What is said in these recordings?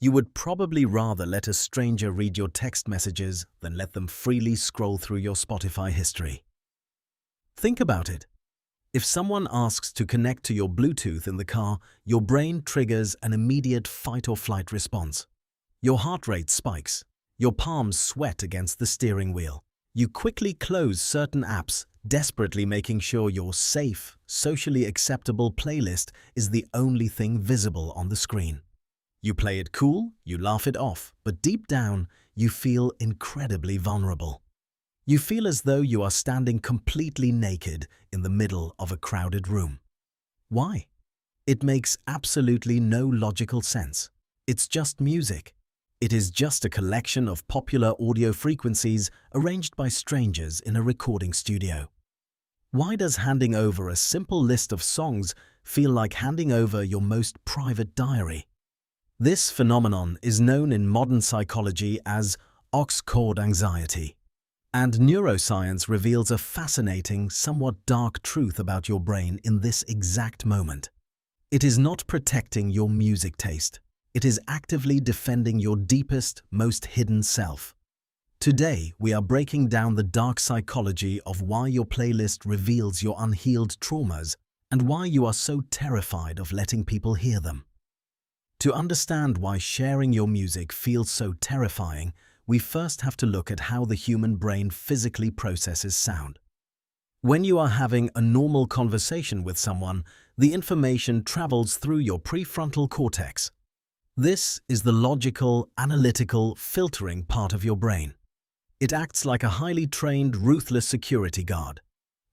You would probably rather let a stranger read your text messages than let them freely scroll through your Spotify history. Think about it. If someone asks to connect to your Bluetooth in the car, your brain triggers an immediate fight-or-flight response. Your heart rate spikes. Your palms sweat against the steering wheel. You quickly close certain apps, desperately making sure your safe, socially acceptable playlist is the only thing visible on the screen. You play it cool, you laugh it off, but deep down, you feel incredibly vulnerable. You feel as though you are standing completely naked in the middle of a crowded room. Why? It makes absolutely no logical sense. It's just music. It is just a collection of popular audio frequencies arranged by strangers in a recording studio. Why does handing over a simple list of songs feel like handing over your most private diary? This phenomenon is known in modern psychology as Aux Cord Anxiety. And neuroscience reveals a fascinating, somewhat dark truth about your brain in this exact moment. It is not protecting your music taste. It is actively defending your deepest, most hidden self. Today, we are breaking down the dark psychology of why your playlist reveals your unhealed traumas and why you are so terrified of letting people hear them. To understand why sharing your music feels so terrifying, we first have to look at how the human brain physically processes sound. When you are having a normal conversation with someone, the information travels through your prefrontal cortex. This is the logical, analytical, filtering part of your brain. It acts like a highly trained, ruthless security guard.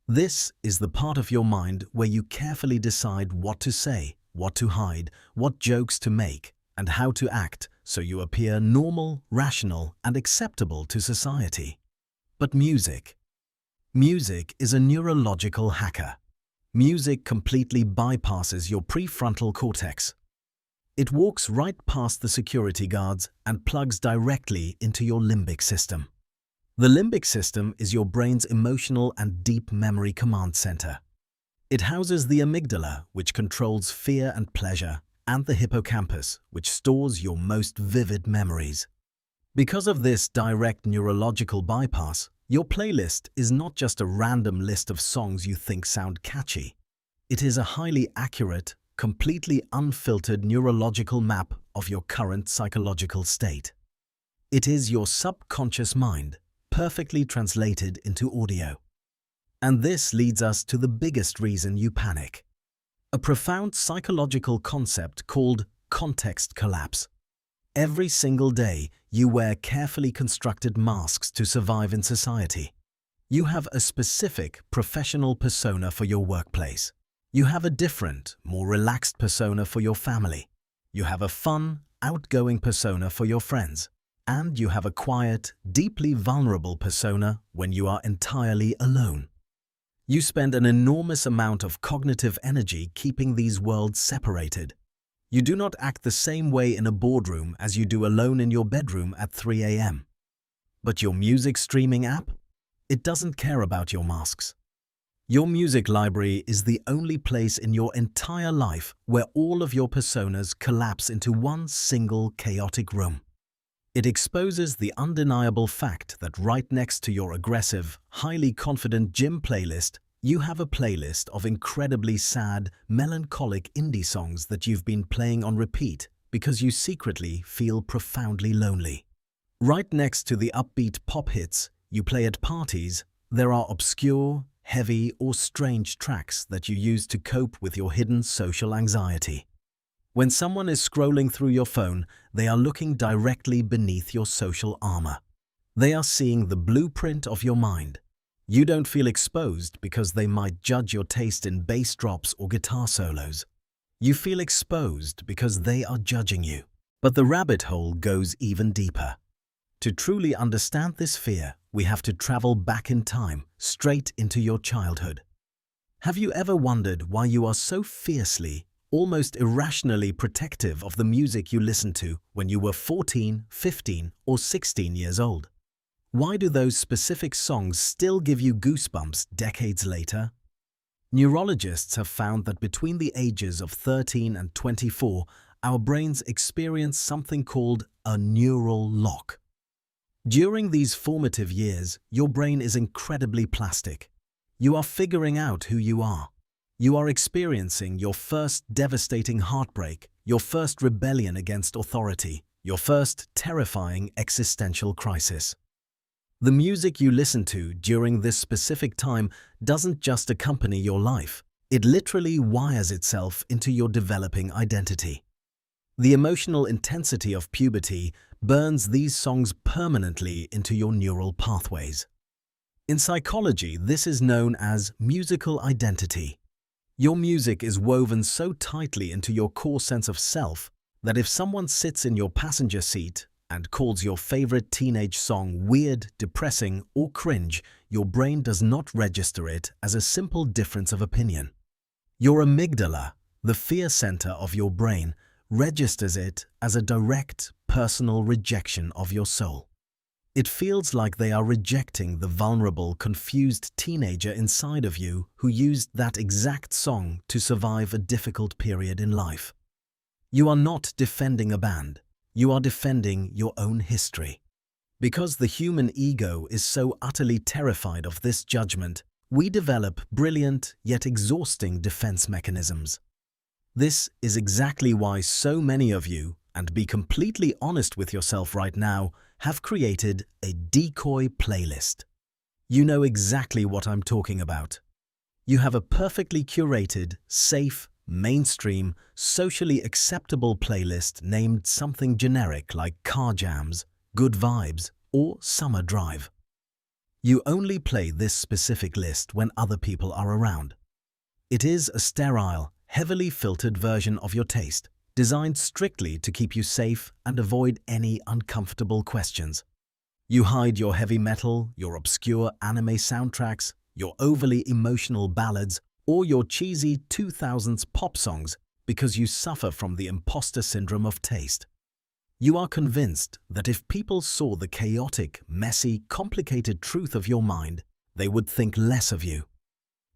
This is the part of your mind where you carefully decide what to say, what to hide, what jokes to make, and how to act so you appear normal, rational, and acceptable to society. But music is a neurological hacker. Music completely bypasses your prefrontal cortex. It walks right past the security guards and plugs directly into your limbic system. The limbic system is your brain's emotional and deep memory command center. It houses the amygdala, which controls fear and pleasure, and the hippocampus, which stores your most vivid memories. Because of this direct neurological bypass, your playlist is not just a random list of songs you think sound catchy. It is a highly accurate, completely unfiltered neurological map of your current psychological state. It is your subconscious mind, perfectly translated into audio. And this leads us to the biggest reason you panic. A profound psychological concept called context collapse. Every single day, you wear carefully constructed masks to survive in society. You have a specific professional persona for your workplace. You have a different, more relaxed persona for your family. You have a fun, outgoing persona for your friends. And you have a quiet, deeply vulnerable persona when you are entirely alone. You spend an enormous amount of cognitive energy keeping these worlds separated. You do not act the same way in a boardroom as you do alone in your bedroom at 3 a.m. But your music streaming app? It doesn't care about your masks. Your music library is the only place in your entire life where all of your personas collapse into one single chaotic room. It exposes the undeniable fact that right next to your aggressive, highly confident gym playlist, you have a playlist of incredibly sad, melancholic indie songs that you've been playing on repeat because you secretly feel profoundly lonely. Right next to the upbeat pop hits you play at parties, there are obscure, heavy, or strange tracks that you use to cope with your hidden social anxiety. When someone is scrolling through your phone, they are looking directly beneath your social armor. They are seeing the blueprint of your mind. You don't feel exposed because they might judge your taste in bass drops or guitar solos. You feel exposed because they are judging you. But the rabbit hole goes even deeper. To truly understand this fear, we have to travel back in time, straight into your childhood. Have you ever wondered why you are so fiercely, almost irrationally protective of the music you listened to when you were 14, 15, or 16 years old? Why do those specific songs still give you goosebumps decades later? Neurologists have found that between the ages of 13 and 24, our brains experience something called a neural lock. During these formative years, your brain is incredibly plastic. You are figuring out who you are. You are experiencing your first devastating heartbreak, your first rebellion against authority, your first terrifying existential crisis. The music you listen to during this specific time doesn't just accompany your life. It literally wires itself into your developing identity. The emotional intensity of puberty burns these songs permanently into your neural pathways. In psychology, this is known as musical identity. Your music is woven so tightly into your core sense of self that if someone sits in your passenger seat and calls your favorite teenage song weird, depressing, or cringe, your brain does not register it as a simple difference of opinion. Your amygdala, the fear center of your brain, registers it as a direct, personal rejection of your soul. It feels like they are rejecting the vulnerable, confused teenager inside of you who used that exact song to survive a difficult period in life. You are not defending a band. You are defending your own history. Because the human ego is so utterly terrified of this judgment, we develop brilliant yet exhausting defense mechanisms. This is exactly why so many of you, and be completely honest with yourself right now, have created a Decoy playlist. You know exactly what I'm talking about. You have a perfectly curated, safe, mainstream, socially acceptable playlist named something generic like Car Jams, Good Vibes, or Summer Drive. You only play this specific list when other people are around. It is a sterile, heavily filtered version of your taste, designed strictly to keep you safe and avoid any uncomfortable questions. You hide your heavy metal, your obscure anime soundtracks, your overly emotional ballads, or your cheesy 2000s pop songs because you suffer from the imposter syndrome of taste. You are convinced that if people saw the chaotic, messy, complicated truth of your mind, they would think less of you.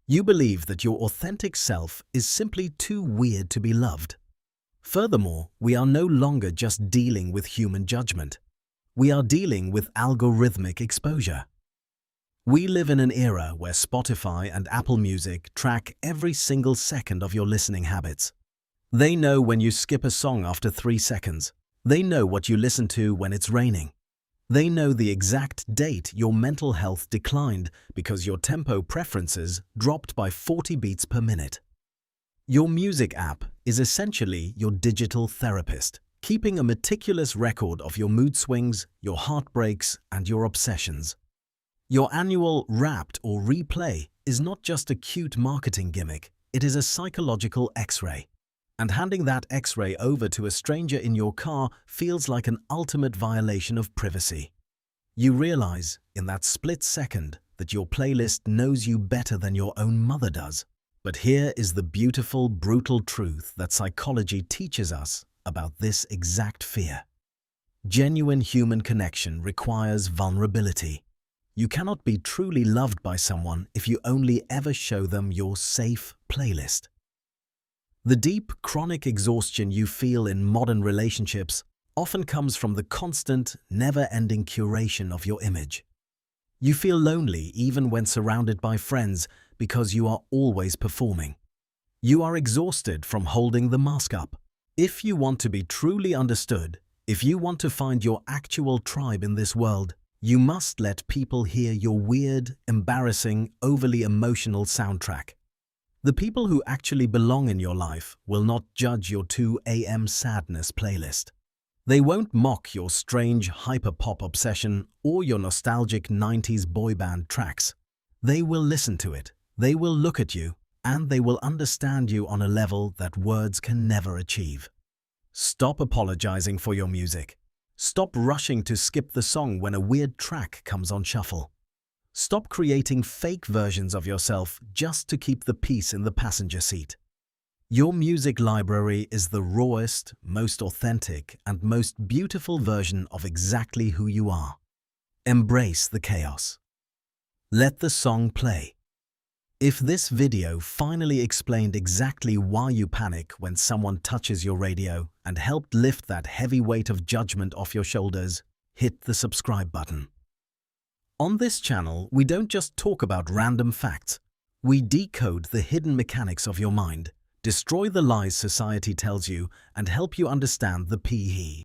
You believe that your authentic self is simply too weird to be loved. Furthermore, we are no longer just dealing with human judgment. We are dealing with algorithmic exposure. We live in an era where Spotify and Apple Music track every single second of your listening habits. They know when you skip a song after 3 seconds. They know what you listen to when it's raining. They know the exact date your mental health declined because your tempo preferences dropped by 40 beats per minute. Your music app is essentially your digital therapist, keeping a meticulous record of your mood swings, your heartbreaks, and your obsessions. Your annual Wrapped or Replay is not just a cute marketing gimmick, it is a psychological X-ray. And handing that X-ray over to a stranger in your car feels like an ultimate violation of privacy. You realize, in that split second, that your playlist knows you better than your own mother does. But here is the beautiful, brutal truth that psychology teaches us about this exact fear. Genuine human connection requires vulnerability. You cannot be truly loved by someone if you only ever show them your safe playlist. The deep, chronic exhaustion you feel in modern relationships often comes from the constant, never-ending curation of your image. You feel lonely even when surrounded by friends because you are always performing. You are exhausted from holding the mask up. If you want to be truly understood, if you want to find your actual tribe in this world, you must let people hear your weird, embarrassing, overly emotional soundtrack. The people who actually belong in your life will not judge your 2 a.m. sadness playlist. They won't mock your strange hyper-pop obsession or your nostalgic 90s boy band tracks. They will listen to it, they will look at you, and they will understand you on a level that words can never achieve. Stop apologizing for your music. Stop rushing to skip the song when a weird track comes on shuffle. Stop creating fake versions of yourself just to keep the peace in the passenger seat. Your music library is the rawest, most authentic, and most beautiful version of exactly who you are. Embrace the chaos. Let the song play. If this video finally explained exactly why you panic when someone touches your radio and helped lift that heavy weight of judgment off your shoulders, hit the subscribe button. On this channel, we don't just talk about random facts. We decode the hidden mechanics of your mind, destroy the lies society tells you, and help you understand the PE.